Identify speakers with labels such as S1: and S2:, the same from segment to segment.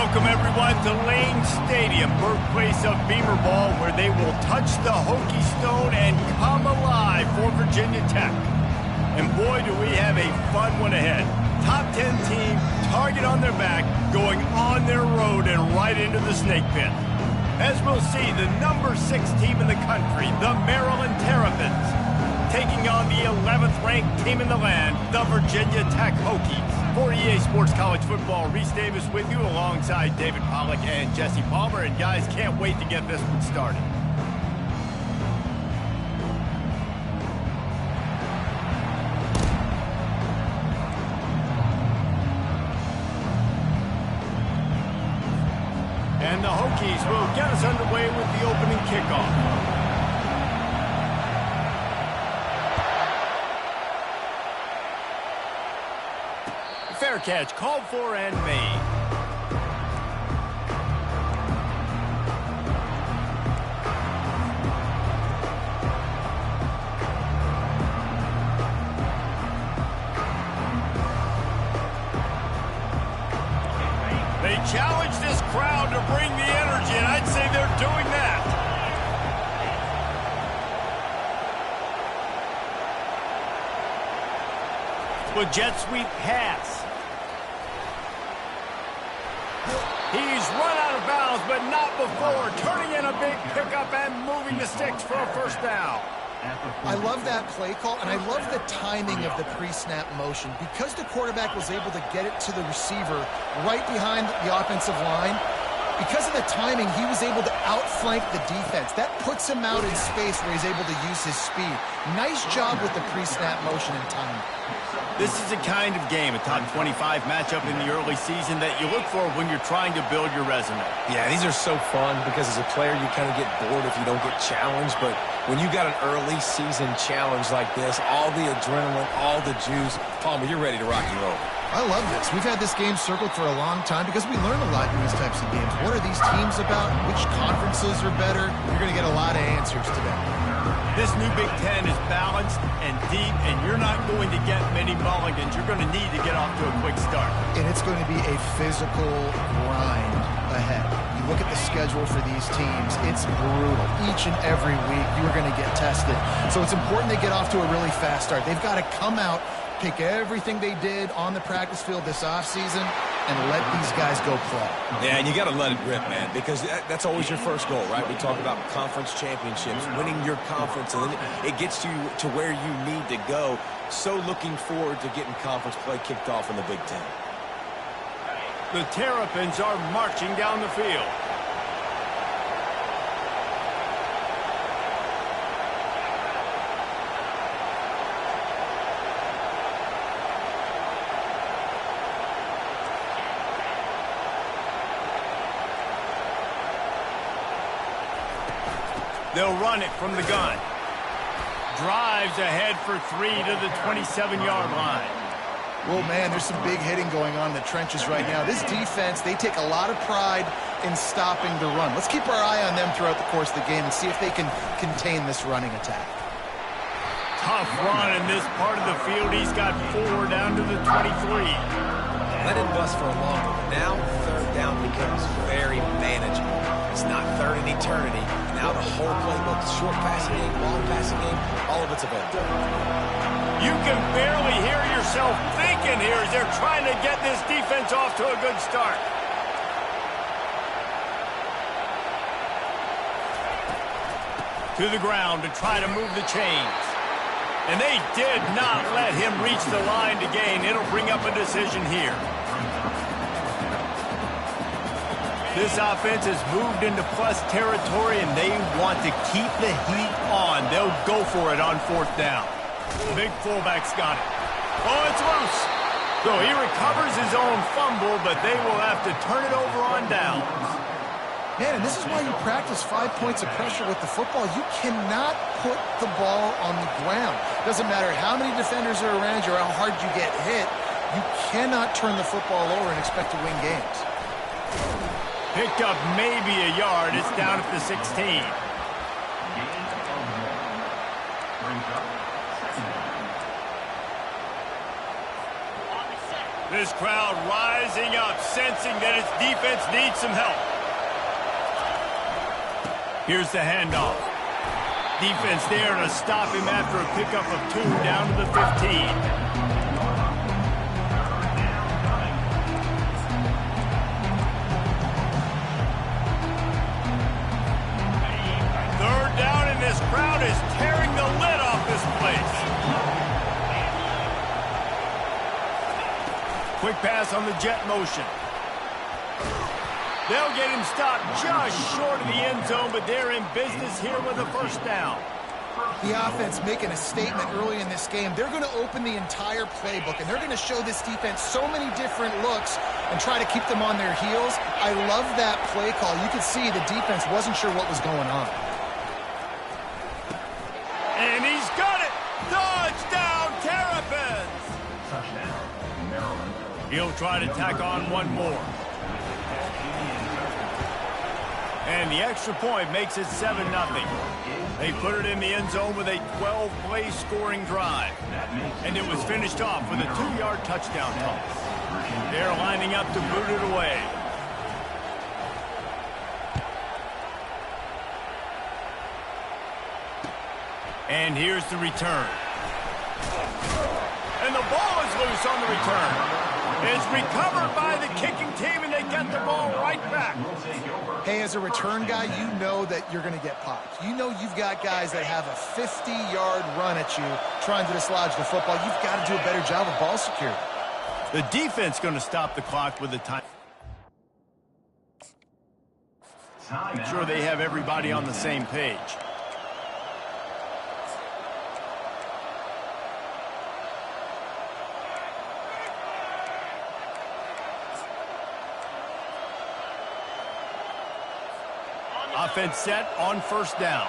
S1: Welcome, everyone, to Lane Stadium, birthplace of Beamer Ball, where they will touch the Hokie Stone and come alive for Virginia Tech. And boy, do we have a fun one ahead. Top 10 team, target on their back, going on their road and right into the snake pit. As we'll see, the number 6 team in the country, the Maryland Terrapins, taking on the 11th ranked team in the land, the Virginia Tech Hokies. For EA Sports College Football, Reese Davis with you alongside David Pollack and Jesse Palmer. And guys, can't wait to get this one started. And the Hokies will get us underway with the opening kickoff. Fair catch, called for and made. They challenge this crowd to bring the energy, and I'd say they're doing that. With jet sweep pass. He's run out of bounds, but not before turning in a big pickup and moving the sticks for a first down.
S2: I love that play call, and I love the timing of the pre-snap motion. Because the quarterback was able to get it to the receiver right behind the offensive line, because of the timing, he was able to outflank the defense. That puts him out in space where he's able to use his speed. Nice job with the pre-snap motion and timing.
S1: This is the kind of game, a top 25 matchup in the early season that you look for when you're trying to build your resume.
S3: Yeah, these are so fun because as a player, you kind of get bored if you don't get challenged. But when you got an early season challenge like this, all the adrenaline, all the juice, Palmer, you're ready to rock and roll.
S2: I love this. We've had this game circled for a long time because we learn a lot in these types of games. What are these teams about? Which conferences are better? You're going to get a lot of answers today.
S1: This new Big Ten is balanced and deep, and you're not going to get many mulligans. You're going to need to get off to a quick start.
S2: And it's going to be a physical grind ahead. You look at the schedule for these teams, it's brutal. Each and every week, you're going to get tested. So it's important they get off to a really fast start. They've got to come out, pick everything they did on the practice field this offseason, and let these guys go play.
S3: Yeah, and you got to let it rip, man, because that's always your first goal, right? We talk about conference championships, winning your conference, and then it gets you to where you need to go. So looking forward to getting conference play kicked off in the Big Ten.
S1: The Terrapins are marching down the field. They'll run it from the gun. Drives ahead for 3 to the 27-yard line.
S2: Well, man, there's some big hitting going on in the trenches right now. This defense, they take a lot of pride in stopping the run. Let's keep our eye on them throughout the course of the game and see if they can contain this running attack.
S1: Tough run in this part of the field. He's got 4 down to the 23.
S3: Let it bust for a long one. Now, third down becomes very manageable. It's not third in eternity. Now the whole playbook, short passing game, long passing game, all of it's available.
S1: You can barely hear yourself thinking here as they're trying to get this defense off to a good start. To the ground to try to move the chains. And they did not let him reach the line to gain. It'll bring up a decision here. This offense has moved into plus territory, and they want to keep the heat on. They'll go for it on 4th down. Big fullback's got it. Oh, it's loose. So he recovers his own fumble, but they will have to turn it over on downs.
S2: Man, and this is why you practice 5 points of pressure with the football. You cannot put the ball on the ground. Doesn't matter how many defenders are around you or how hard you get hit. You cannot turn the football over and expect to win games.
S1: Picked up maybe a yard. It's down at the 16. This crowd rising up, sensing that its defense needs some help. Here's the handoff. Defense there to stop him after a pickup of 2 down to the 15. This crowd is tearing the lid off this place. Quick pass on the jet motion. They'll get him stopped just short of the end zone, but they're in business here with a first down.
S2: The offense making a statement early in this game. They're going to open the entire playbook, and they're going to show this defense so many different looks and try to keep them on their heels. I love that play call. You could see the defense wasn't sure what was going on.
S1: And he's got it! Touchdown, Terrapins!
S4: Touchdown, Maryland.
S1: He'll try to tack on one more. And the extra point makes it 7-0. They put it in the end zone with a 12-play scoring drive. And it was finished off with a 2-yard touchdown toss. They're lining up to boot it away. And here's the return. And the ball is loose on the return. It's recovered by the kicking team, and they get the ball right back.
S2: Hey, as a return guy, you know that you're going to get popped. You know you've got guys that have a 50-yard run at you trying to dislodge the football. You've got to do a better job of ball security.
S1: The defense going to stop the clock with the time. I'm sure they have everybody on the same page. Offense set on first down.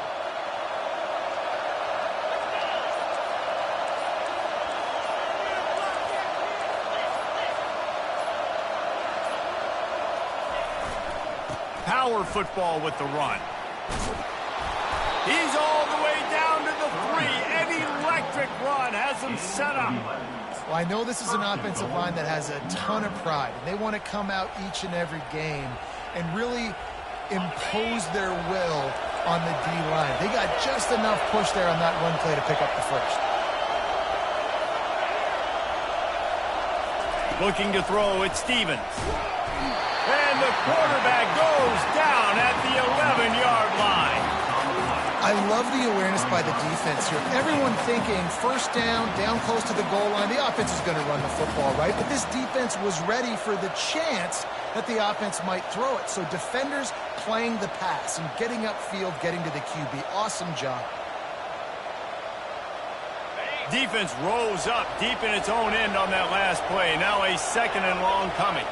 S1: Power football with the run. He's all the way down to the 3. An electric run has him set up.
S2: Well, I know this is an offensive line that has a ton of pride. And they want to come out each and every game and really impose their will on the D-line. They got just enough push there on that run play to pick up the first.
S1: Looking to throw, it's Stevens. And the quarterback goes down at the 11-yard line.
S2: I love the awareness by the defense here. Everyone thinking first down, down close to the goal line. The offense is going to run the football, right? But this defense was ready for the chance that the offense might throw it. So defenders playing the pass and getting upfield, getting to the QB. Awesome job.
S1: Defense rolls up deep in its own end on that last play. Now a 2nd and long coming.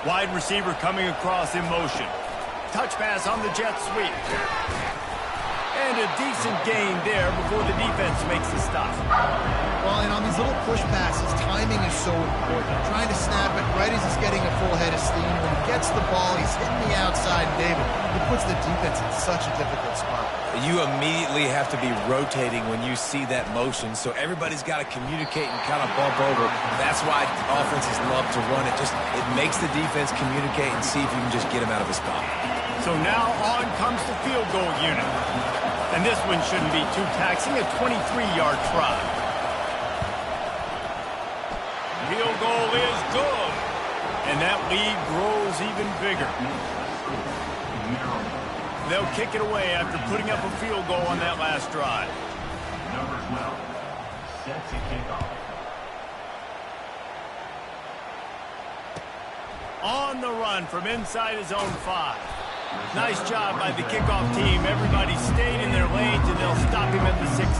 S1: Wide receiver coming across in motion. Touch pass on the jet sweep. And a decent gain there before the defense makes the stop.
S2: Well, and on these little push passes, timing is so important. Trying to snap it right as he's getting a full head of steam. When he gets the ball, he's hitting the outside. David, it puts the defense in such a difficult spot.
S3: You immediately have to be rotating when you see that motion, so everybody's got to communicate and kind of bump over. That's why offenses love to run it. It makes the defense communicate and see if you can just get him out of his spot.
S1: So now on comes the field goal unit. And this one shouldn't be too taxing, a 23-yard try. Field goal is good. And that lead grows even bigger. They'll kick it away after putting up a field goal on that last drive.
S4: Number 12 set to kick off.
S1: On the run from inside his own 5. Nice job by the kickoff team. Everybody stayed in their lanes, and they'll stop him at the 16.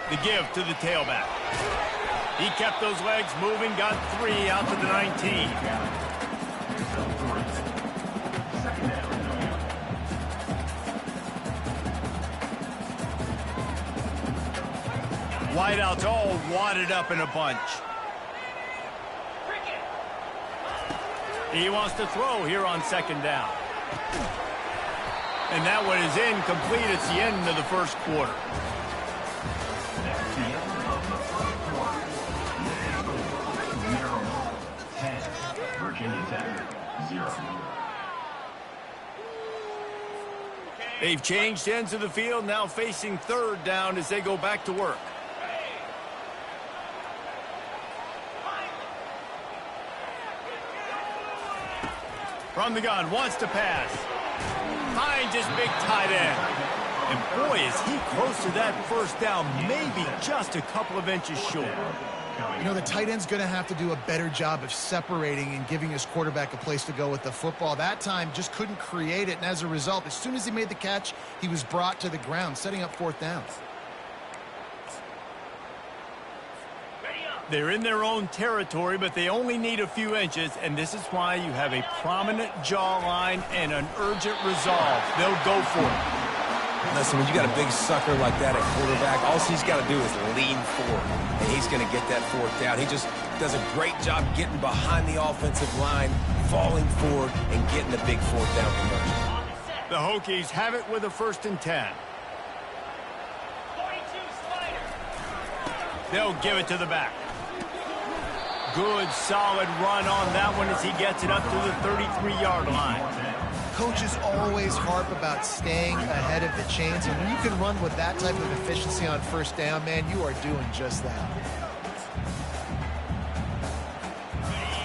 S1: The give to the tailback. He kept those legs moving, got 3 out to the 19. wideouts all wadded up in a bunch. He wants to throw here on second down. And that one is incomplete. It's the end of the first quarter.
S4: Virginia Tech, 0.
S1: They've changed ends of the field, now facing third down as they go back to work. From the gun, wants to pass. Finds his big tight end. And boy, is he close to that first down, maybe just a couple of inches short.
S2: You know, the tight end's going to have to do a better job of separating and giving his quarterback a place to go with the football. That time just couldn't create it, and as a result, as soon as he made the catch, he was brought to the ground, setting up fourth downs.
S1: They're in their own territory, but they only need a few inches, and this is why you have a prominent jawline and an urgent resolve. They'll go for it.
S3: Listen, when you got a big sucker like that at quarterback, all he's got to do is lean forward, and he's going to get that fourth down. He just does a great job getting behind the offensive line, falling forward, and getting the big fourth down conversion.
S1: The Hokies have it with a 1st and 10. They'll give it to the back. Good, solid run on that one as he gets it up to the 33-yard line.
S2: Coaches always harp about staying ahead of the chains, and when you can run with that type of efficiency on first down, man, you are doing just that.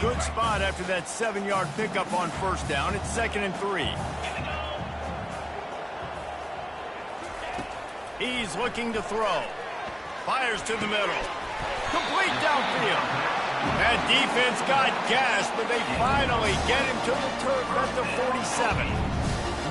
S1: Good spot after that 7-yard pickup on first down. It's 2nd and 3. He's looking to throw. Fires to the middle. Complete downfield. That defense got gashed, but they finally get him to the turf at the 47.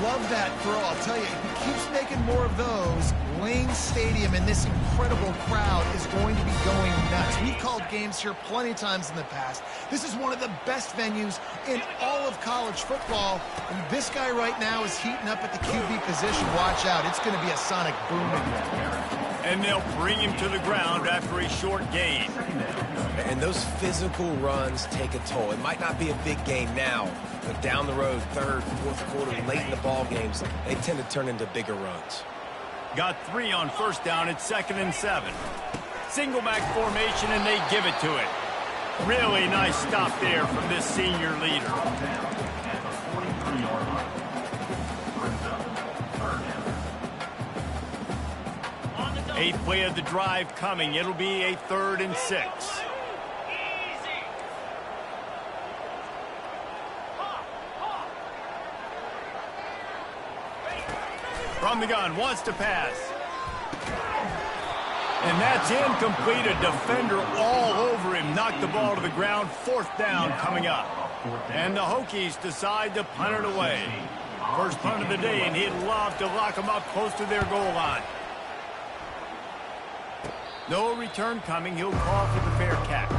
S2: Love that throw. I'll tell you, if he keeps making more of those, Lane Stadium and this incredible crowd is going to be going nuts. We've called games here plenty of times in the past. This is one of the best venues in all of college football. And this guy right now is heating up at the QB position. Watch out. It's going to be a sonic boom in there.
S1: And they'll bring him to the ground after a short gain.
S3: And those physical runs take a toll. It might not be a big gain now, but down the road, third, fourth quarter, late in the ball games, they tend to turn into bigger runs.
S1: Got 3 on first down. It's 2nd and 7. Single back formation, and they give it to it. Really nice stop there from this senior leader. 8th play of the drive coming. It'll be a 3rd and 6. From the gun, wants to pass. And that's incomplete. A defender all over him. Knocked the ball to the ground. 4th down coming up. And the Hokies decide to punt it away. First punt of the day, and he'd love to lock them up close to their goal line. No return coming. He'll call for the fair catch.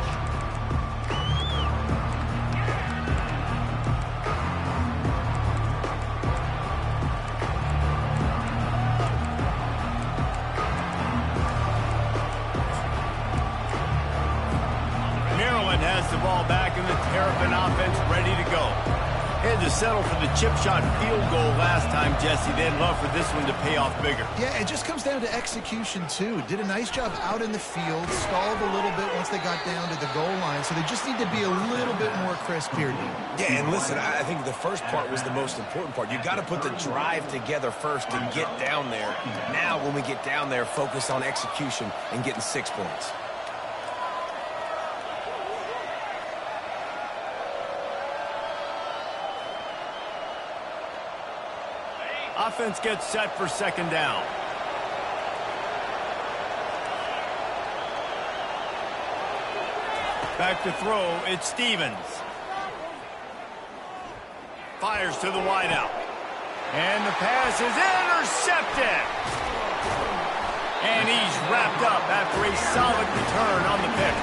S1: Maryland has the ball back in the Terrapin offense ready to go. Had to settle for the chip shot field goal last time, Jesse. They'd love for this one to pay off bigger.
S2: Yeah, it just comes down to execution, too. Did a nice job out in the field, stalled a little bit once they got down to the goal line, so they just need to be a little bit more crisp here.
S3: Yeah, and listen, I think the first part was the most important part. You got to put the drive together first and get down there. Now, when we get down there, focus on execution and getting 6 points.
S1: Offense gets set for 2nd down. Back to throw, it's Stevens. Fires to the wideout. And the pass is intercepted. And he's wrapped up after a solid return on the pick.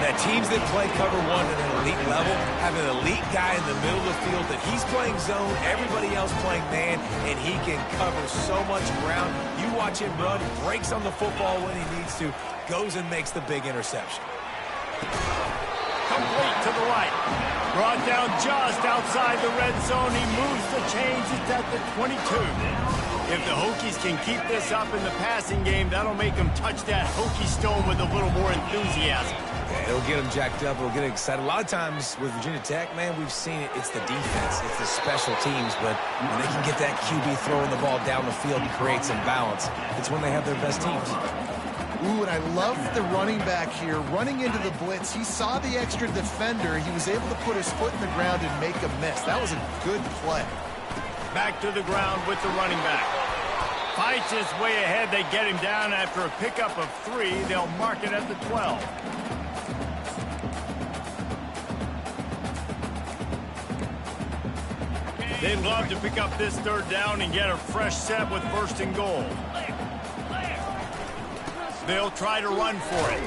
S3: Now, teams that play cover one at an elite level have an elite guy in the middle of the field that he's playing zone, everybody else playing man, and he can cover so much ground. You watch him run, breaks on the football when he needs to, goes and makes the big interception.
S1: Complete to the right. Brought down just outside the red zone. He moves the chains. It's at the 22. If the Hokies can keep this up in the passing game, that'll make them touch that Hokie stone with a little more enthusiasm.
S3: Yeah, it'll get them jacked up. It'll get them excited. A lot of times with Virginia Tech, man, we've seen it. It's the defense. It's the special teams. But when they can get that QB throwing the ball down the field and create some balance, it's when they have their best teams.
S2: Ooh, and I love the running back here. Running into the blitz, he saw the extra defender. He was able to put his foot in the ground and make a miss. That was a good play.
S1: Back to the ground with the running back. Fights his way ahead. They get him down after a pickup of 3. They'll mark it at the 12. They'd love to pick up this third down and get a fresh set with first and goal. They'll try to run for it.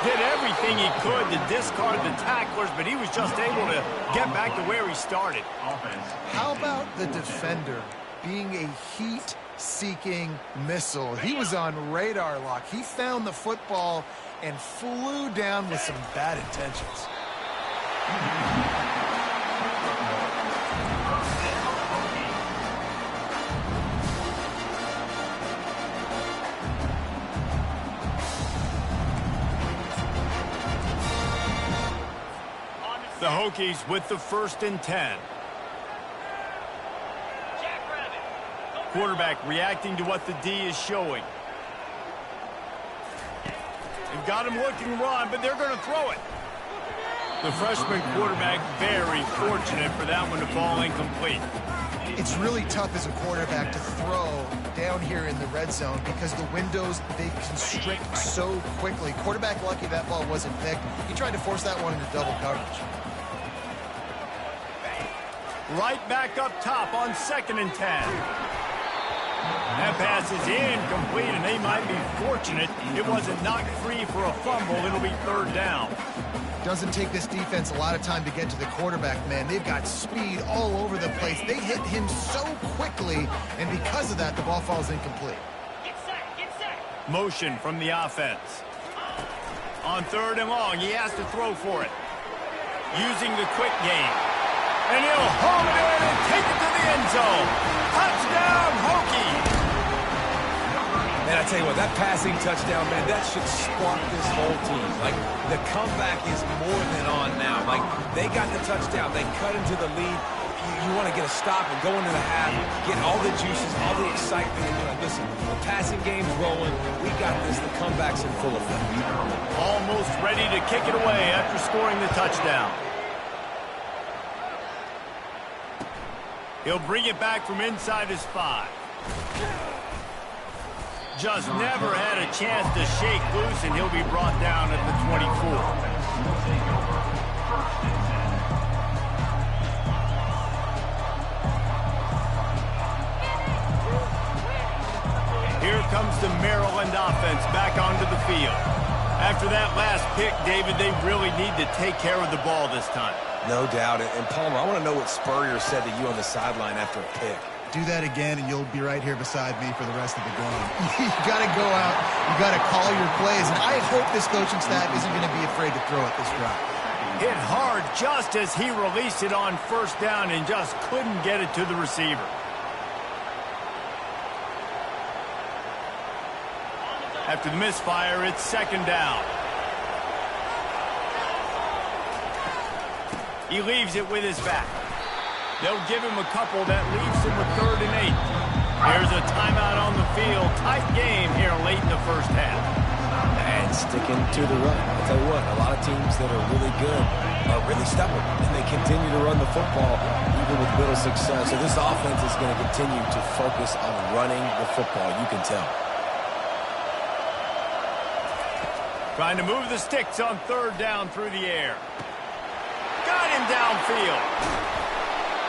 S1: Did everything he could to discard the tacklers, but he was just able to get back to where he started.
S2: How about the defender being a heat-seeking missile? He was on radar lock. He found the football and flew down with some bad intentions.
S1: The Hokies with the 1st and 10. Quarterback reacting to what the D is showing. They've got him looking run, but they're going to throw it. The freshman quarterback very fortunate for that one to fall incomplete.
S2: It's really tough as a quarterback to throw down here in the red zone because the windows, they constrict so quickly. Quarterback lucky that ball wasn't picked. He tried to force that one into double coverage.
S1: Right back up top on 2nd and 10. That pass is incomplete, and they might be fortunate it wasn't knocked free for a fumble. It'll be 3rd down.
S2: Doesn't take this defense a lot of time to get to the quarterback, man. They've got speed all over the place. They hit him so quickly, and because of that, the ball falls incomplete.
S1: Get set. Motion from the offense. On 3rd and long, he has to throw for it. Using the quick game. And he'll haul it in and take it to the end zone. Touchdown, Hokies!
S3: And I tell you what, that passing touchdown, man, that should spark this whole team. Like, the comeback is more than on now. Like, they got the touchdown. They cut into the lead. You want to get a stop and go into the half, get all the juices, all the excitement, and be like, listen, the passing game's rolling. We got this. The comeback's in full effect.
S1: Almost ready to kick it away after scoring the touchdown. He'll bring it back from inside his 5. Just never had a chance to shake loose, and he'll be brought down at the 24. Here comes the Maryland offense back onto the field. After that last pick, David, they really need to take care of the ball this time.
S3: No doubt. And Palmer, I want to know what Spurrier said to you on the sideline after a pick.
S2: Do that again, and you'll be right here beside me for the rest of the game. You got to go out. You got to call your plays. And I hope this coaching staff isn't going to be afraid to throw it this drive.
S1: Hit hard just as he released it on 1st down and just couldn't get it to the receiver. After the misfire, it's 2nd down. He leaves it with his back. They'll give him a couple. That leaves him with 3rd and 8. Here's a timeout on the field. Tight game here late in the 1st half.
S3: And sticking to the run. I'll tell you what, a lot of teams that are really good are really stubborn, and they continue to run the football even with little success. So this offense is going to continue to focus on running the football. You can tell.
S1: Trying to move the sticks on 3rd down through the air. Got him downfield.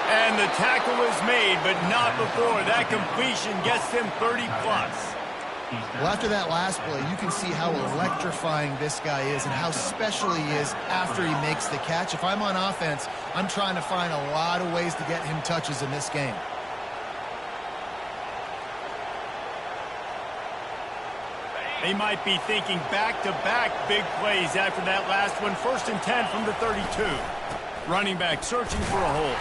S1: And the tackle is made, but not before. That completion gets them 30+.
S2: Well, after that last play, you can see how electrifying this guy is and how special he is after he makes the catch. If I'm on offense, I'm trying to find a lot of ways to get him touches in this game.
S1: They might be thinking back-to-back big plays after that last one. 1st and 10 from the 32. Running back searching for a hole.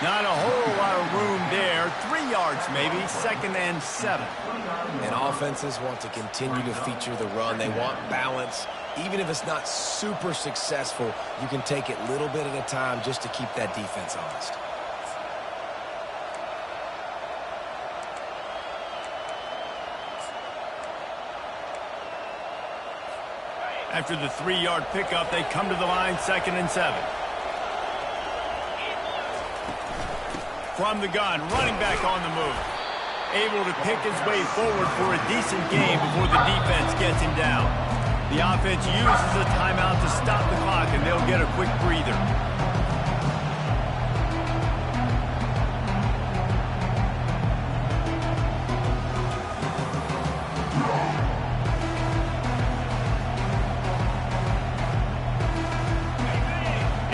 S1: Not a whole lot of room there. 3 yards maybe. 2nd and 7.
S3: And offenses want to continue to feature the run. They want balance. Even if it's not super successful, you can take it little bit at a time just to keep that defense honest.
S1: After the 3-yard pickup, they come to the line, 2nd and 7. From the gun, running back on the move. Able to pick his way forward for a decent gain before the defense gets him down. The offense uses a timeout to stop the clock, and they'll get a quick breather.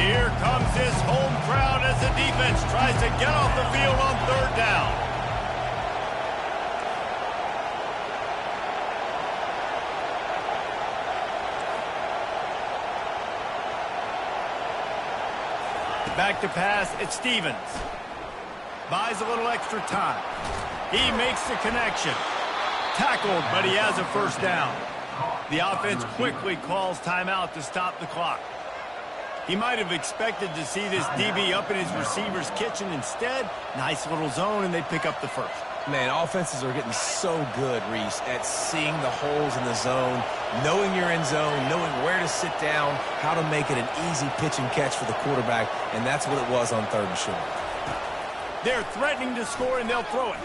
S1: Here comes this home crowd as the defense tries to get off the field on 3rd down. Back to pass, it's Stevens. Buys a little extra time. He makes the connection. Tackled, but he has a 1st down. The offense quickly calls timeout to stop the clock. He might have expected to see this DB up in his receiver's kitchen. Instead, nice little zone, and they pick up the 1st.
S3: Man, offenses are getting so good, Reese, at seeing the holes in the zone, knowing you're in zone, knowing where to sit down, how to make it an easy pitch and catch for the quarterback, and that's what it was on 3rd and short.
S1: They're threatening to score, and they'll throw it.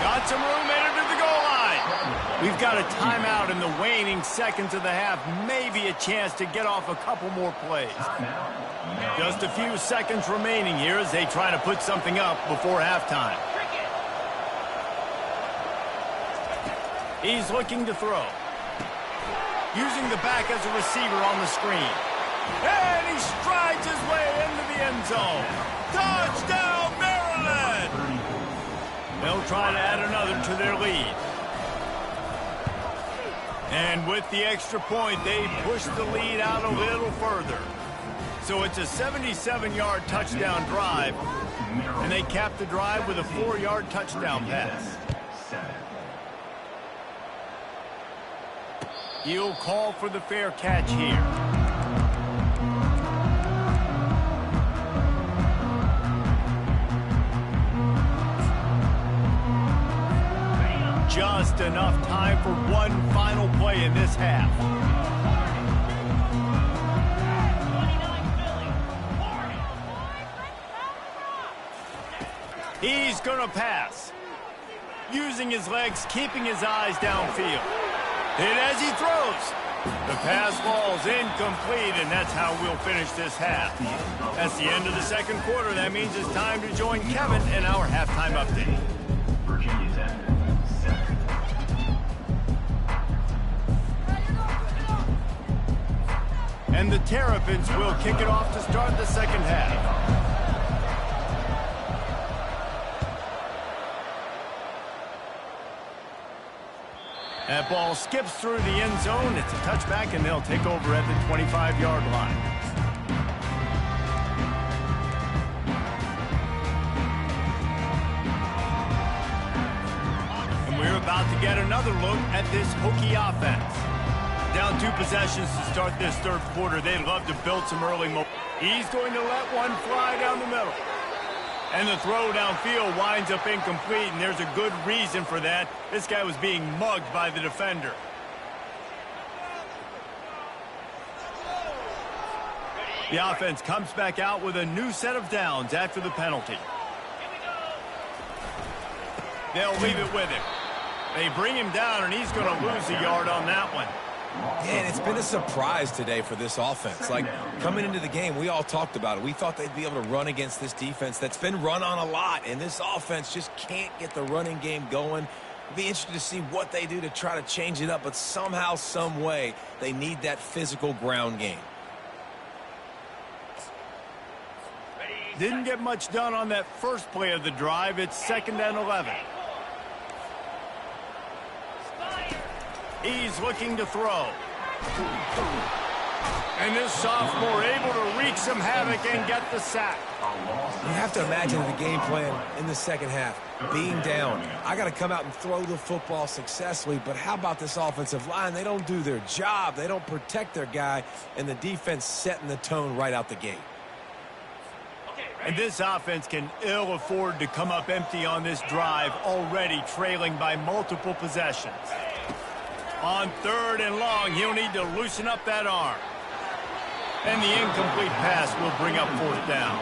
S1: Got some room headed to the goal line. We've got a timeout in the waning seconds of the half. Maybe a chance to get off a couple more plays. Just a few seconds remaining here as they try to put something up before halftime. He's looking to throw. Using the back as a receiver on the screen. And he strides his way into the end zone. Touchdown, Maryland! They'll try to add another to their lead. And with the extra point, they push the lead out a little further. So it's a 77-yard touchdown drive, and they cap the drive with a 4-yard touchdown pass. He'll call for the fair catch here. Just enough time for one final play in this half. He's going to pass. Using his legs, keeping his eyes downfield. Hit as he throws. The pass falls incomplete, and that's how we'll finish this half. That's the end of the 2nd quarter. That means it's time to join Kevin in our halftime update.
S4: Virginia Tech.
S1: And the Terrapins will kick it off to start the 2nd half. That ball skips through the end zone. It's a touchback, and they'll take over at the 25-yard line. And we're about to get another look at this Hokie offense. Down 2 possessions to start this 3rd quarter. They'd love to build some early momentum. He's going to let one fly down the middle. And the throw downfield winds up incomplete, and there's a good reason for that. This guy was being mugged by the defender. The offense comes back out with a new set of downs after the penalty. They'll leave it with him. They bring him down, and he's going to lose a yard on that one.
S3: And it's been a surprise today for this offense. Like, coming into the game, we all talked about it. We thought they'd be able to run against this defense that's been run on a lot, and this offense just can't get the running game going. It'll be interesting to see what they do to try to change it up, but somehow, some way, they need that physical ground game.
S1: Didn't get much done on that first play of the drive. It's 2nd and 11. He's looking to throw. And this sophomore able to wreak some havoc and get the sack.
S3: You have to imagine the game plan in the second half. Being down, I got to come out and throw the football successfully, but how about this offensive line? They don't do their job. They don't protect their guy, and the defense setting the tone right out the gate.
S1: And this offense can ill afford to come up empty on this drive, already trailing by multiple possessions. On 3rd and long, he'll need to loosen up that arm. And the incomplete pass will bring up 4th down.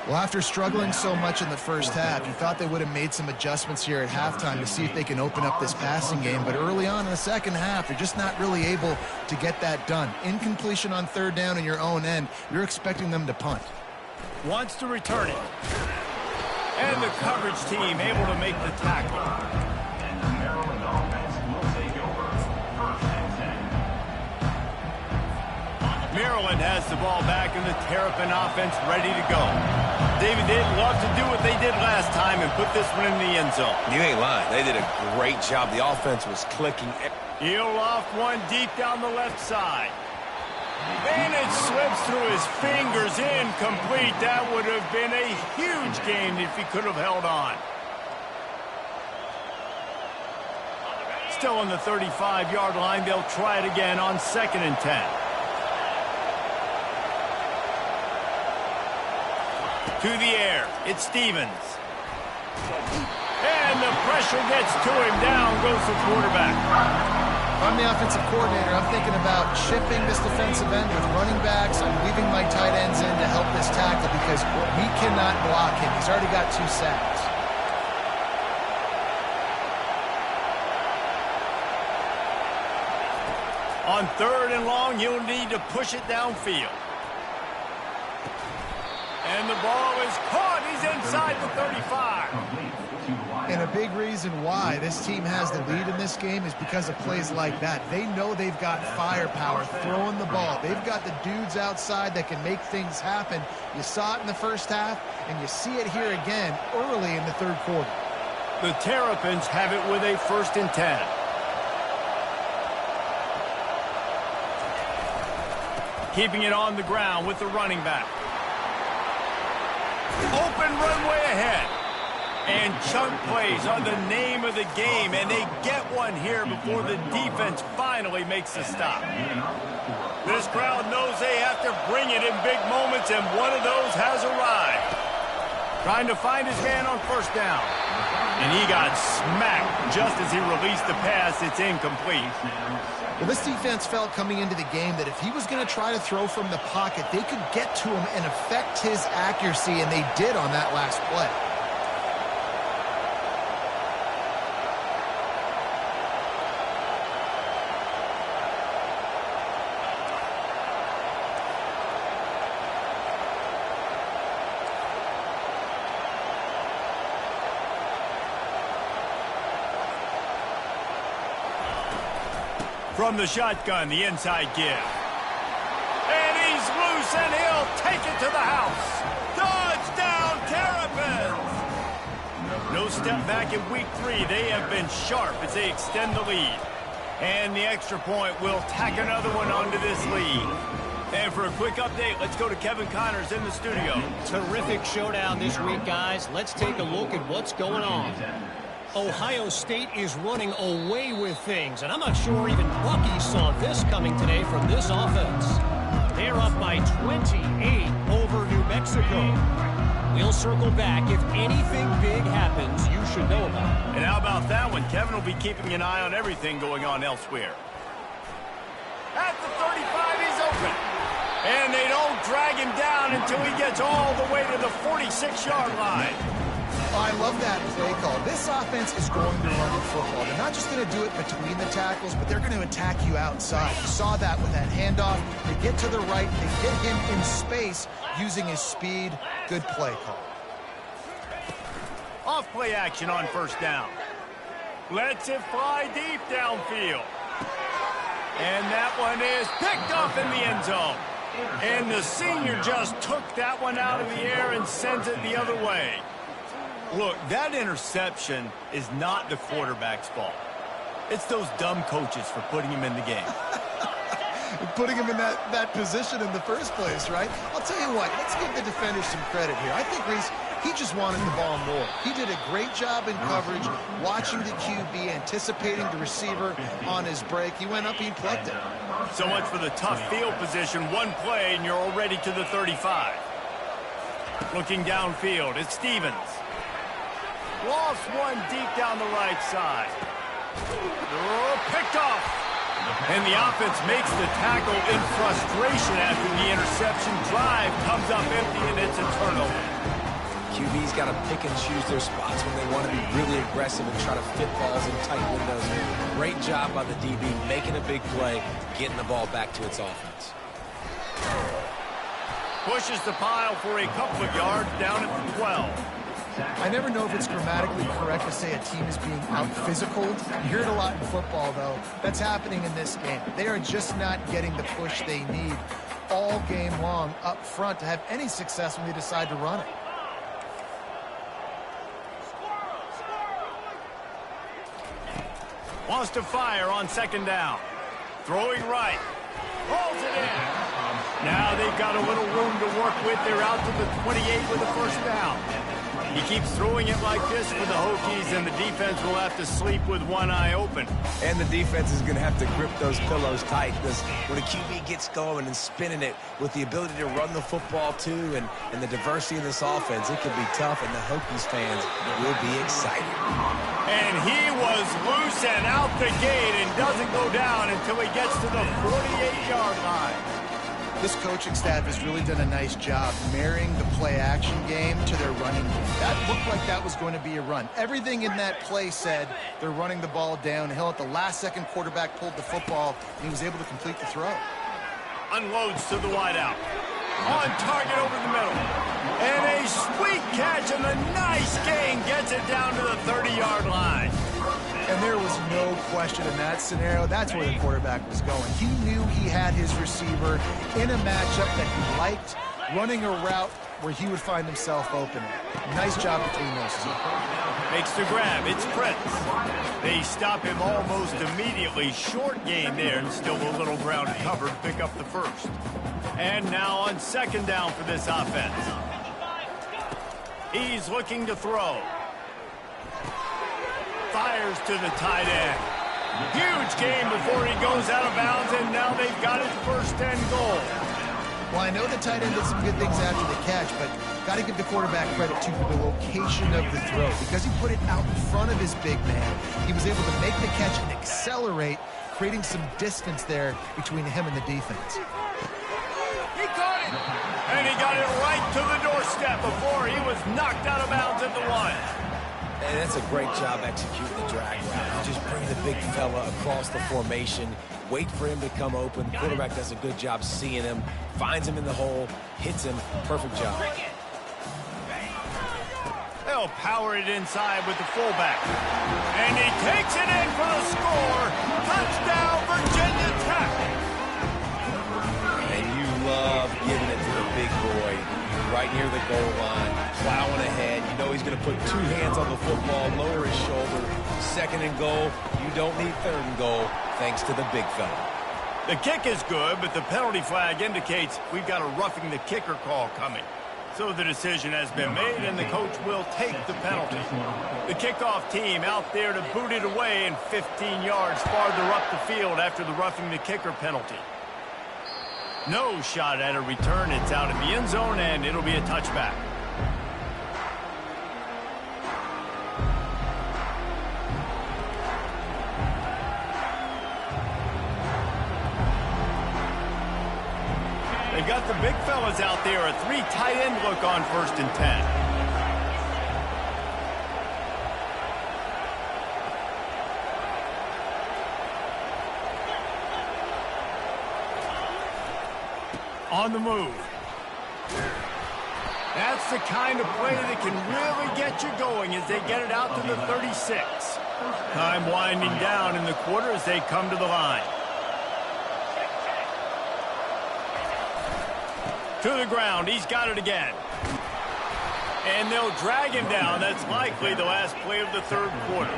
S2: Well, after struggling so much in the first half, you thought they would have made some adjustments here at halftime to see if they can open up this passing game. But early on in the second half, they're just not really able to get that done. Incompletion on 3rd down in your own end, you're expecting them to punt.
S1: Wants to return it. And the coverage team able to make the tackle.
S4: And the Maryland offense will take over 1st and 10.
S1: Maryland has the ball back and the Terrapin offense ready to go. David, they'd love to do what they did last time and put this one in the end zone.
S3: You ain't lying. They did a great job. The offense was clicking.
S1: He'll off one deep down the left side. And it slips through his fingers, incomplete. That would have been a huge gain if he could have held on. Still on the 35-yard line. They'll try it again on 2nd and 10. To the air, it's Stevens. And the pressure gets to him. Down goes the quarterback.
S2: I'm the offensive coordinator. I'm thinking about shipping this defensive end with running backs. I'm leaving my tight ends in to help this tackle because we cannot block him. He's already got 2 sacks.
S1: On 3rd and long, you'll need to push it downfield. And the ball is caught. He's inside the 35.
S2: And a big reason why this team has the lead in this game is because of plays like that. They know they've got firepower throwing the ball. They've got the dudes outside that can make things happen. You saw it in the first half, and you see it here again early in the 3rd quarter.
S1: The Terrapins have it with a 1st and 10. Keeping it on the ground with the running back. Open runway ahead. And chunk plays are the name of the game, and they get one here before the defense finally makes a stop. This crowd knows they have to bring it in big moments, and one of those has arrived. Trying to find his man on 1st down. And he got smacked just as he released the pass. It's incomplete.
S2: Well, this defense felt coming into the game that if he was going to try to throw from the pocket, they could get to him and affect his accuracy, and they did on that last play.
S1: From the shotgun, the inside give. And he's loose, and he'll take it to the house. Touchdown, Terrapins! No step back in week 3. They have been sharp as they extend the lead. And the extra point will tack another one onto this lead. And for a quick update, let's go to Kevin Connors in the studio.
S5: Terrific showdown this week, guys. Let's take a look at what's going on. Ohio State is running away with things, and I'm not sure even Bucky saw this coming today from this offense. They're up by 28 over New Mexico. We'll circle back. If anything big happens, you should know about it.
S1: And how about that one? Kevin will be keeping an eye on everything going on elsewhere. At the 35, he's open. And they don't drag him down until he gets all the way to the 46-yard line.
S2: Oh, I love that play call. This offense is going to run the football. They're not just going to do it between the tackles, but they're going to attack you outside. You saw that with that handoff. They get to the right. They get him in space using his speed. Good play call.
S1: Off play action on first down. Lets it fly deep downfield. And that one is picked off in the end zone. And the senior just took that one out of the air and sends it the other way. Look, that interception is not the quarterback's fault. It's those dumb coaches for putting him in the game.
S2: Putting him in that position in the first place, right? I'll tell you what, let's give the defenders some credit here. I think Reese, he just wanted the ball more. He did a great job in coverage, watching the QB, anticipating the receiver on his break. He went up, he plucked it.
S1: So much for the tough field position. One play, and you're already to the 35. Looking downfield, it's Stevens. Lost one deep down the right side. Oh, picked off. And the offense makes the tackle in frustration after the interception. Drive comes up empty, and it's a turnover.
S3: QB's got to pick and choose their spots when they want to be really aggressive and try to fit balls in tight windows. Great job by the DB making a big play, getting the ball back to its offense.
S1: Pushes the pile for a couple of yards down at the 12.
S2: I never know if it's grammatically correct to say a team is being out-physical. You hear it a lot in football, though. That's happening in this game. They are just not getting the push they need all game long up front to have any success when they decide to run it.
S1: Wants to fire on second down. Throwing right. Rolls it in. Now they've got a little room to work with. They're out to the 28 with the first down. He keeps throwing it like this for the Hokies, and the defense will have to sleep with one eye open.
S3: And the defense is going to have to grip those pillows tight, because when a QB gets going and spinning it with the ability to run the football too and the diversity of this offense, it can be tough, and the Hokies fans will be excited.
S1: And he was loose and out the gate and doesn't go down until he gets to the 48-yard line.
S2: This coaching staff has really done a nice job marrying the play-action game to their running game. That looked like that was going to be a run. Everything in that play said they're running the ball downhill. At the last second, quarterback pulled the football, and he was able to complete the throw.
S1: Unloads to the wideout. On target over the middle. And a sweet catch, and a nice gain gets it down to the 30-yard line.
S2: And there was no question in that scenario. That's where the quarterback was going. He knew he had his receiver in a matchup that he liked, running a route where he would find himself open. Nice job between those two.
S1: Makes the grab. It's Prince. They stop him almost immediately. Short gain there, and still a little ground covered. Pick up the first. And now on second down for this offense. He's looking to throw. Fires to the tight end. Huge gain before he goes out of bounds, and now they've got his first and goal.
S2: Well, I know the tight end did some good things after the catch, but got to give the quarterback credit, too, for the location of the throw. Because he put it out in front of his big man, he was able to make the catch and accelerate, creating some distance there between him and the defense.
S1: He caught it! And he got it right to the doorstep before he was knocked out of bounds at the 1.
S3: And that's a great job executing the drag route. You just bring the big fella across the formation, wait for him to come open. The quarterback does a good job seeing him, finds him in the hole, hits him. Perfect job.
S1: They'll power it inside with the fullback. And he takes it in for the score. Touchdown, Virginia Tech.
S3: And you love giving it to the big boy right near the goal line, plowing ahead. You know he's going to put two hands on the football, lower his shoulder. Second and goal. You don't need third and goal, thanks to the big fella.
S1: The kick is good, but the penalty flag indicates we've got a roughing the kicker call coming. So the decision has been made, and the coach will take the penalty. The kickoff team out there to boot it away and 15 yards farther up the field after the roughing the kicker penalty. No shot at a return. It's out in the end zone, and it'll be a touchback. They've got the big fellas out there. A 3 tight end look on 1st and 10. On the move. That's the kind of play that can really get you going as they get it out to the 36. Time winding down in the quarter as they come to the line. To the ground. He's got it again. And they'll drag him down. That's likely the last play of the third quarter.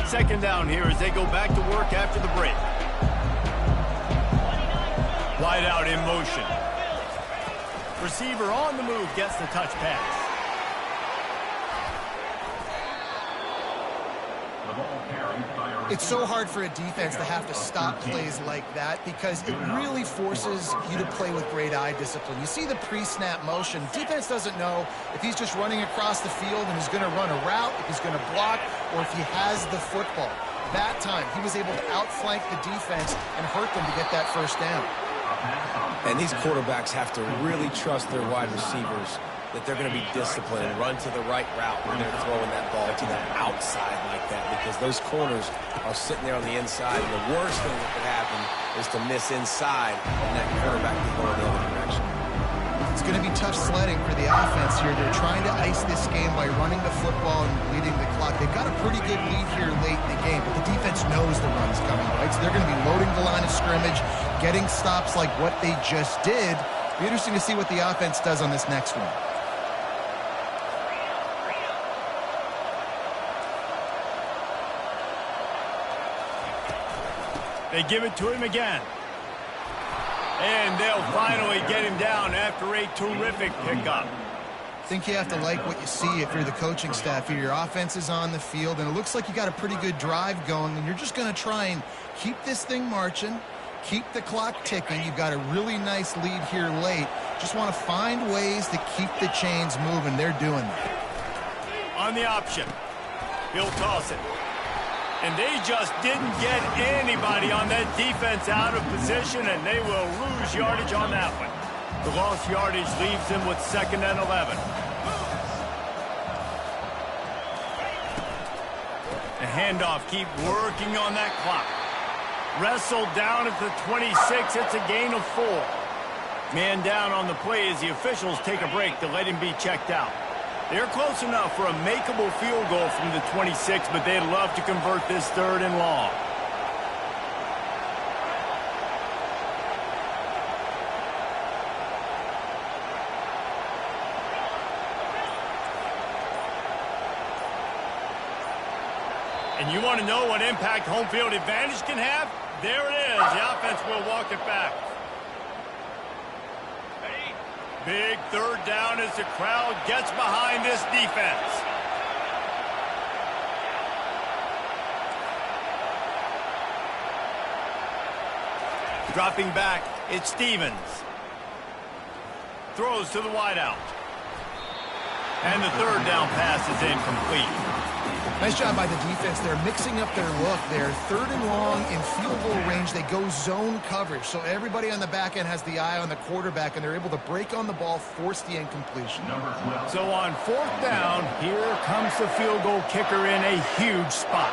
S1: Second down here as they go back to work after the break. Wide out in motion. Receiver on the move gets the touch pass.
S2: It's so hard for a defense to have to stop plays like that because it really forces you to play with great eye discipline. You see the pre-snap motion. Defense doesn't know if he's just running across the field and he's going to run a route, if he's going to block, or if he has the football. That time, he was able to outflank the defense and hurt them to get that first down.
S3: And these quarterbacks have to really trust their wide receivers that they're going to be disciplined and run to the right route when they're throwing that ball to the outside like that, because those corners are sitting there on the inside, and the worst thing that could happen is to miss inside and that quarterback can go in the other direction.
S2: It's going to be tough sledding for the offense here. They're trying to ice this game by running the football and bleeding the clock. They've got a pretty good lead here late in the game, but the defense knows the run's coming, right? So they're going to be loading the line of scrimmage, getting stops like what they just did. It'll be interesting to see what the offense does on this next one.
S1: They give it to him again. And they'll finally get him down after a terrific pickup.
S2: I think you have to like what you see if you're the coaching staff here. Your offense is on the field, and it looks like you got a pretty good drive going, and you're just going to try and keep this thing marching, keep the clock ticking. You've got a really nice lead here late. Just want to find ways to keep the chains moving. They're doing that.
S1: On the option, he'll toss it. And they just didn't get anybody on that defense out of position, and they will lose yardage on that one. The lost yardage leaves them with 2nd and 11. The handoff, keep working on that clock. Wrestled down at the 26. It's a gain of 4. Man down on the play as the officials take a break to let him be checked out. They're close enough for a makeable field goal from the 26, but they'd love to convert this 3rd and long. And you want to know what impact home field advantage can have? There it is. The offense will walk it back. Big 3rd down as the crowd gets behind this defense. Dropping back, it's Stevens. Throws to the wideout. And the 3rd down pass is incomplete.
S2: Nice job by the defense. They're mixing up their look. They're 3rd and long in field goal range. They go zone coverage. So everybody on the back end has the eye on the quarterback, and they're able to break on the ball, force the incompletion.
S1: So on 4th down, here comes the field goal kicker in a huge spot.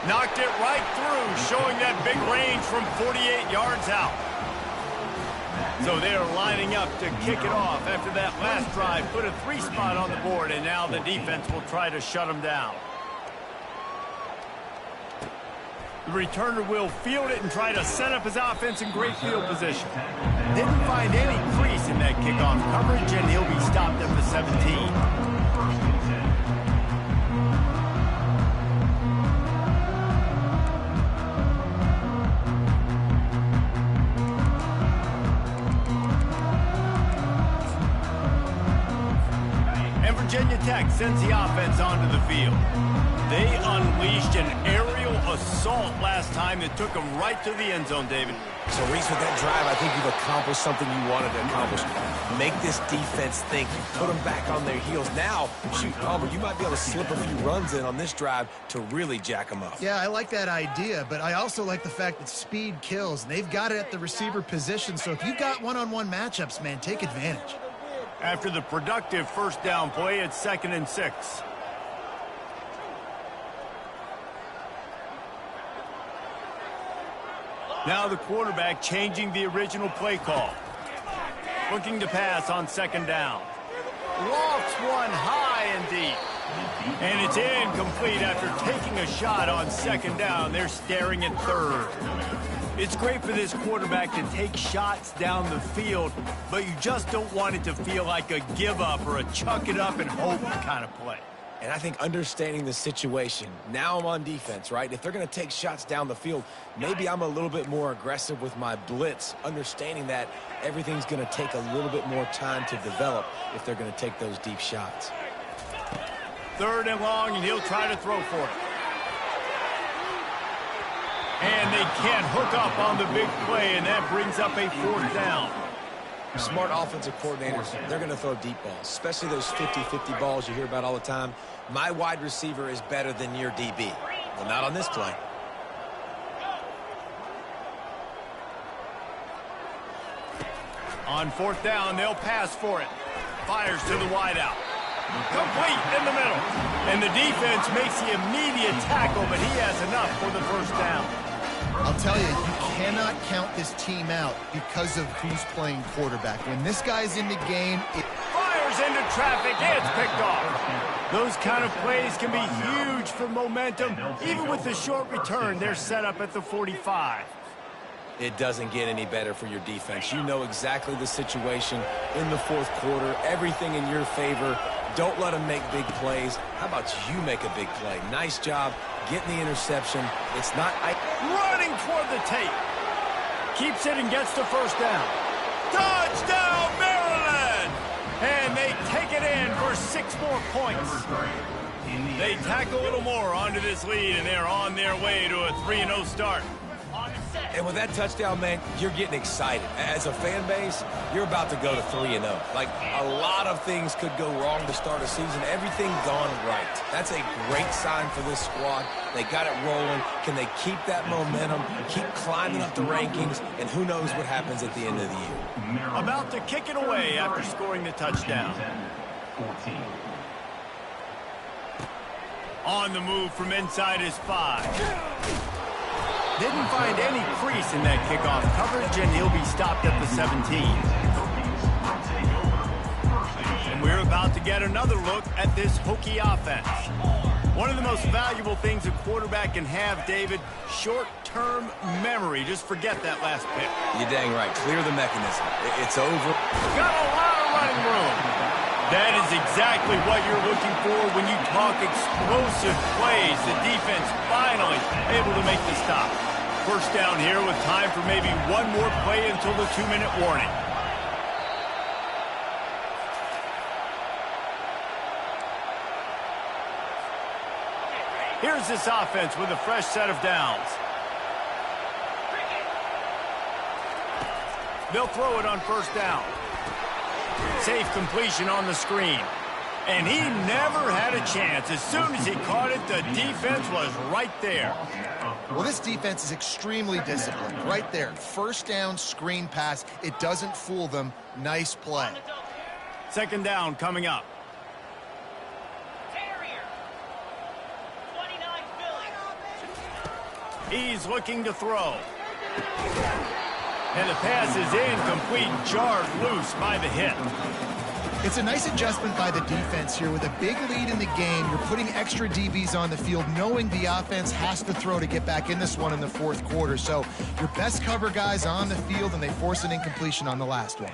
S1: Knocked it right through, showing that big range from 48 yards out. So they're lining up to kick it off after that last drive. Put a 3 spot on the board, and now the defense will try to shut them down. The returner will field it and try to set up his offense in great field position. Didn't find any crease in that kickoff coverage, and he'll be stopped at the 17. Virginia Tech sends the offense onto the field. They unleashed an aerial assault last time that took them right to the end zone, David.
S3: So, Reese, with that drive, I think you've accomplished something you wanted to accomplish. Make this defense think. Put them back on their heels. Now, shoot, Auburn, you might be able to slip a few runs in on this drive to really jack them up.
S2: Yeah, I like that idea, but I also like the fact that speed kills. And they've got it at the receiver position, so if you've got one-on-one matchups, man, take advantage.
S1: After the productive first down play, it's 2nd and 6. Now the quarterback changing the original play call. Looking to pass on 2nd down. Lofts one high and deep. And it's incomplete after taking a shot on 2nd down. They're staring at 3rd. It's great for this quarterback to take shots down the field, but you just don't want it to feel like a give up or a chuck it up and hope kind of play.
S3: And I think understanding the situation, now I'm on defense, right? If they're going to take shots down the field, maybe I'm a little bit more aggressive with my blitz, understanding that everything's going to take a little bit more time to develop if they're going to take those deep shots.
S1: 3rd and long, and he'll try to throw for it. And they can't hook up on the big play, and that brings up a 4th down.
S3: Smart offensive coordinators, they're going to throw deep balls, especially those 50-50 balls you hear about all the time. My wide receiver is better than your DB. Well, not on this play.
S1: On 4th down, they'll pass for it. Fires to the wideout. Complete in the middle. And the defense makes the immediate tackle, but he has enough for the 1st down.
S2: I'll tell you, you cannot count this team out because of who's playing quarterback. When this guy's in the game, it
S1: Fires into traffic. It's picked off. Those kind of plays can be huge for momentum. Even with the short return, they're set up at the 45.
S3: It doesn't get any better for your defense. You know exactly the situation in the 4th quarter. Everything in your favor. Don't let them make big plays. How about you make a big play? Nice job getting the interception. It's not...
S1: Running toward the tape. Keeps it and gets the 1st down. Touchdown, Maryland! And they take it in for 6 more points. They tack a little more onto this lead, and they're on their way to a 3-0 start.
S3: And with that touchdown, man, you're getting excited. As a fan base, you're about to go to 3-0. Like, a lot of things could go wrong to start a season. Everything gone right. That's a great sign for this squad. They got it rolling. Can they keep that momentum, keep climbing up the rankings, and who knows what happens at the end of the year.
S1: About to kick it away after scoring the touchdown.
S4: 14.
S1: On the move from inside his 5. Didn't find any crease in that kickoff coverage, and he'll be stopped at the 17. And we're about to get another look at this Hokie offense. One of the most valuable things a quarterback can have, David, short-term memory. Just forget that last pick.
S3: You're dang right. Clear the mechanism. It's over.
S1: Got a lot of running room. That is exactly what you're looking for when you talk explosive plays. The defense finally able to make the stop. 1st down here with time for maybe one more play until the 2-minute warning. Here's this offense with a fresh set of downs. They'll throw it on 1st down. Safe completion on the screen. And he never had a chance. As soon as he caught it, the defense was right there.
S2: Well, this defense is extremely disciplined. Right there. 1st down, screen pass. It doesn't fool them. Nice play.
S1: 2nd down coming up. He's looking to throw. And the pass is incomplete, jarred loose by the hit.
S2: It's a nice adjustment by the defense here. With a big lead in the game, you're putting extra DBs on the field, knowing the offense has to throw to get back in this one in the 4th quarter. So your best cover guys on the field, and they force an incompletion on the last one.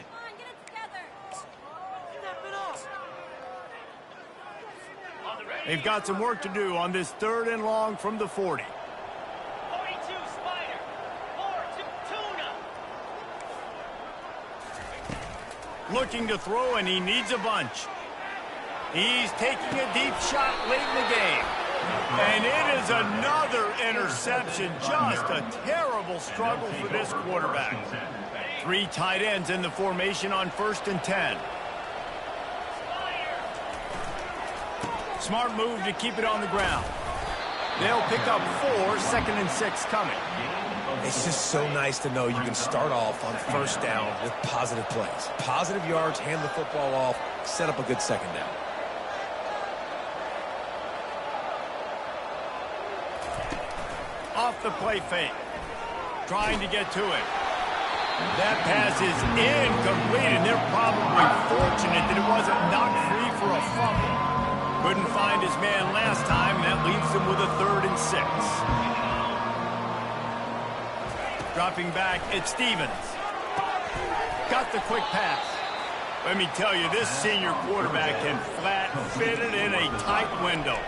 S1: They've got some work to do on this 3rd and long from the 40. Looking to throw, and he needs a bunch. He's taking a deep shot late in the game. And it is another interception. Just a terrible struggle for this quarterback. 3 tight ends in the formation on 1st and 10. Smart move to keep it on the ground. They'll pick up 4, 2nd and 6 coming.
S3: It's just so nice to know you can start off on 1st down with positive plays. Positive yards, hand the football off, set up a good 2nd down.
S1: Off the play fake. Trying to get to it. That pass is incomplete, and they're probably fortunate that it wasn't knocked free for a fumble. Couldn't find his man last time, and that leaves him with a 3rd and 6. Dropping back, it's Stevens. Got the quick pass. Let me tell you, this senior quarterback can flat fit it in a tight window.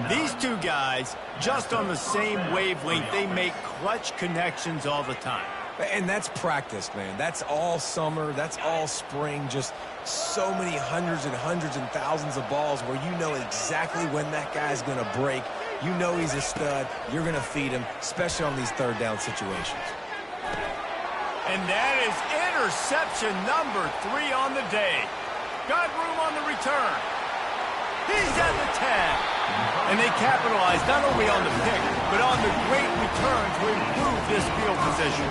S1: These two guys, just on the same wavelength, they make clutch connections all the time.
S3: And that's practice, man. That's all summer. That's all spring. Just so many hundreds and thousands of balls where you know exactly when that guy's going to break. You know he's a stud. You're going to feed him, especially on these 3rd down situations.
S1: And that is interception number 3 on the day. Got room on the return. He's at the 10. And they capitalized not only on the pick, but on the great return to improve this field position.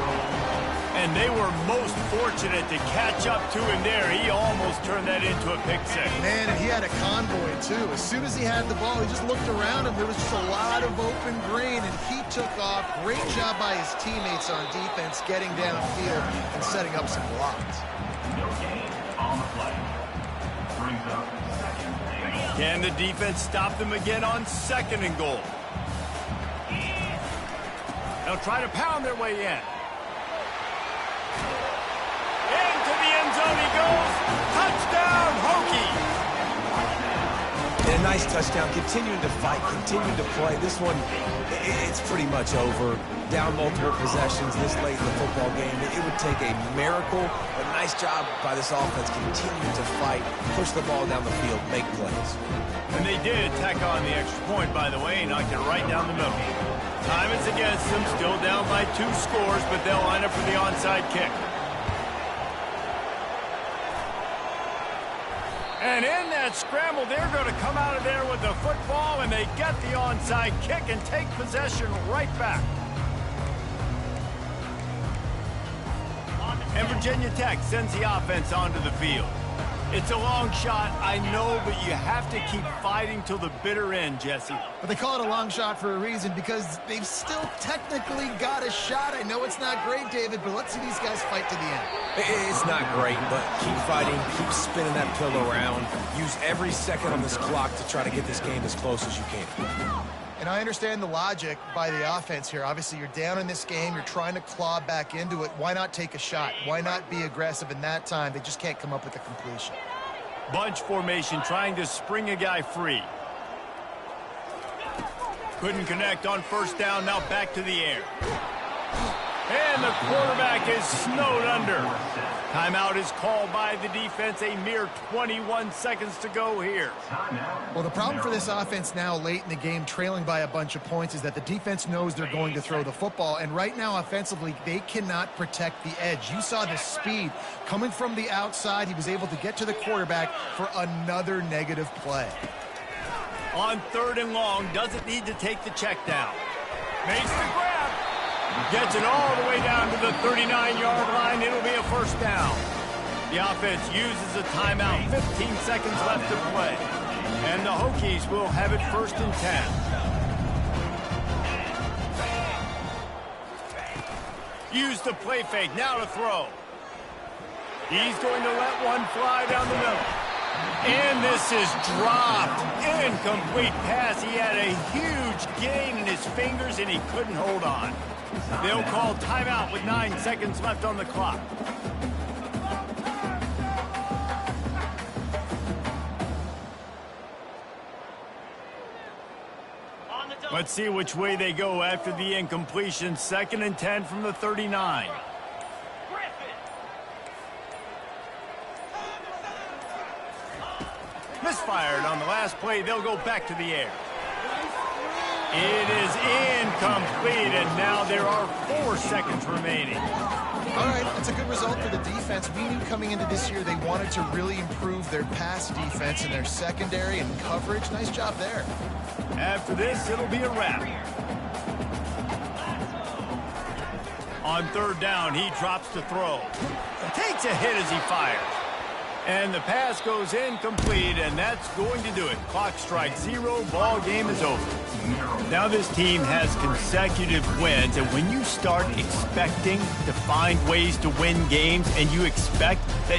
S1: And they were most fortunate to catch up to him there. He almost turned that into a pick 6.
S2: Man, and he had a convoy, too. As soon as he had the ball, he just looked around him. There was just a lot of open green, and he took off. Great job by his teammates on defense, getting downfield and setting up some blocks.
S4: No gain on the play. Brings up 2nd and goal.
S1: Can the defense stop them again on 2nd and goal? They'll try to pound their way in. Into the end zone he goes. Touchdown, Hokie.
S3: And a nice touchdown. Continuing to fight, continuing to play. This one, it's pretty much over. Down multiple possessions this late in the football game. It would take a miracle. A nice job by this offense continuing to fight, push the ball down the field, make plays.
S1: And they did tack on the extra point, by the way, knocked it right down the middle. Time is against them, still down by 2 scores, but they'll line up for the onside kick. And in that scramble, they're going to come out of there with the football, and they get the onside kick and take possession right back. And Virginia Tech sends the offense onto the field. It's a long shot, I know, but you have to keep fighting till the bitter end, Jesse.
S2: But they call it a long shot for a reason, because they've still technically got a shot. I know it's not great, David, but let's see these guys fight to the end.
S3: It's not great, but keep fighting, keep spinning that pillow around. Use every second on this clock to try to get this game as close as you can.
S2: And I understand the logic by the offense here. Obviously, you're down in this game. You're trying to claw back into it. Why not take a shot? Why not be aggressive in that time? They just can't come up with a completion.
S1: Bunch formation, trying to spring a guy free. Couldn't connect on 1st down, now back to the air. And the quarterback is snowed under. Timeout is called by the defense. A mere 21 seconds to go here.
S2: Well, the problem for this offense now late in the game, trailing by a bunch of points, is that the defense knows they're going to throw the football. And right now, offensively, they cannot protect the edge. You saw the speed coming from the outside. He was able to get to the quarterback for another negative play.
S1: On 3rd and long, doesn't need to take the check down. Makes the grab. Gets it all the way down to the 39-yard line. It'll be a 1st down. The offense uses a timeout. 15 seconds left to play. And the Hokies will have it 1st and 10. Use the play fake. Now to throw. He's going to let one fly down the middle. And this is dropped. Incomplete pass. He had a huge gain in his fingers, and he couldn't hold on. They'll call timeout with 9 seconds left on the clock. Let's see which way they go after the incompletion. 2nd and 10 from the 39. Misfired on the last play. They'll go back to the air. It is incomplete, and now there are 4 seconds remaining.
S2: All right, that's a good result for the defense. We knew coming into this year they wanted to really improve their pass defense and their secondary and coverage. Nice job there.
S1: After this, it'll be a wrap. On 3rd down, he drops to throw. Takes a hit as he fires. And the pass goes incomplete, and that's going to do it. Clock strikes 0, ball game is over. Now this team has consecutive wins, and when you start expecting to find ways to win games and you expect that you